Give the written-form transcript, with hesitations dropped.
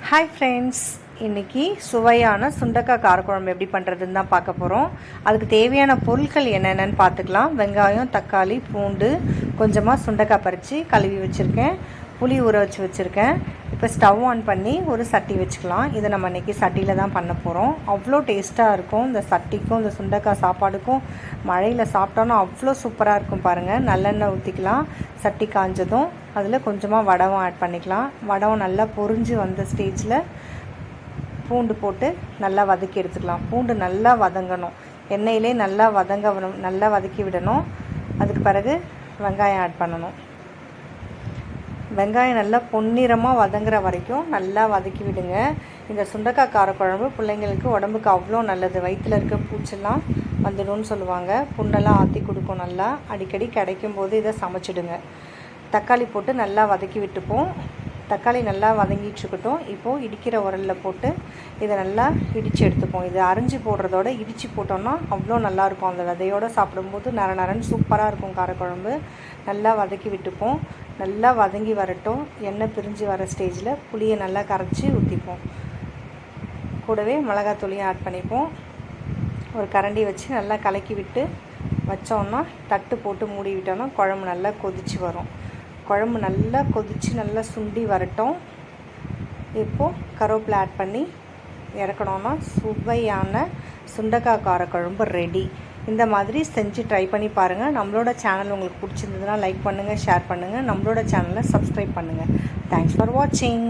Hi friends, இன்றைக்கி சுவையான சுண்டக்காய் காரக்குழம்பு எப்படி பண்ணுறதுன்னு தான் பார்க்க போகிறோம். அதுக்கு தேவையான பொருட்கள் என்னென்னு பார்த்துக்கலாம். வெங்காயம், தக்காளி, பூண்டு, கொஞ்சமாக சுண்டக்காய் பறித்து கழுவி வச்சுருக்கேன். புளி ஊற வச்சுருக்கேன். இப்போ ஸ்டவ் ஆன் பண்ணி ஒரு சட்டி வச்சுக்கலாம். இதை நம்ம இன்றைக்கி சட்டியில் தான் பண்ண போகிறோம். அவ்வளோ டேஸ்ட்டாக இருக்கும். இந்த சட்டிக்கும் இந்த சுண்டக்காய் சாப்பாடுக்கும் மழையில் சாப்பிட்டோன்னா அவ்வளோ சூப்பராக இருக்கும். பாருங்கள், நல்லெண்ணெய் ஊற்றிக்கலாம். சட்டி காஞ்சதும் அதில் கொஞ்சமாக வடகம் ஆட் பண்ணிக்கலாம். வடகம் நல்லா பொரிஞ்சு வந்த ஸ்டேஜில் பூண்டு போட்டு நல்லா வதக்கி எடுத்துக்கலாம். பூண்டு நல்லா வதங்கணும், எண்ணெயிலே நல்லா நல்லா வதக்கி விடணும். அதுக்கு பிறகு வெங்காயம் ஆட் பண்ணணும். வெங்காயம் நல்லா பொன்னிறமாக வதங்குற வரைக்கும் நல்லா வதக்கி விடுங்க. இந்த சுண்டக்காய் காரக்குழம்பு பிள்ளைங்களுக்கு உடம்புக்கு அவ்வளோ நல்லது. வயிற்றில் இருக்க பூச்செல்லாம் வந்துடும்னு சொல்லுவாங்க. புண்ணெல்லாம் ஆற்றி கொடுக்கும். நல்லா அடிக்கடி கிடைக்கும் போது இதை சமைச்சிடுங்க. தக்காளி போட்டு நல்லா வதக்கி விட்டுப்போம். தக்காளி நல்லா வதங்கிட்டுருக்கட்டும். இப்போது இடிக்கிற உரலில் போட்டு இதை நல்லா இடித்து எடுத்துப்போம். இது அரிஞ்சு போடுறதோட இடித்து போட்டோம்னா அவ்வளோ நல்லாயிருக்கும். அந்த விதையோடு சாப்பிடும்போது நரன்னு சூப்பராக இருக்கும் காரக்குழம்பு. நல்லா வதக்கி விட்டுப்போம். நல்லா வதங்கி வரட்டும். எண்ணெய் பிரிஞ்சு வர ஸ்டேஜில் புளியை நல்லா கரைச்சி ஊற்றிப்போம். கூடவே மிளகாத்தூளையும் ஆட் பண்ணிப்போம். ஒரு கரண்டி வச்சு நல்லா கலக்கி விட்டு வச்சோன்னா தட்டு போட்டு மூடி விட்டோன்னா குழம்பு நல்லா கொதித்து வரும். குழம்பு நல்லா கொதித்து நல்லா சுண்டி வரட்டும். இப்போது கருவேப்பிலை ஆட் பண்ணி இறக்கணுன்னா சுவையான சுண்டக்காய் காரக்குழம்பு ரெடி. இந்த மாதிரி செஞ்சு ட்ரை பண்ணி பாருங்கள். நம்மளோட சேனல் உங்களுக்கு பிடிச்சிருந்ததுன்னா லைக் பண்ணுங்கள், ஷேர் பண்ணுங்கள். நம்மளோட சேனலை சப்ஸ்கிரைப் பண்ணுங்கள். தேங்க்ஸ் ஃபார் வாட்சிங்.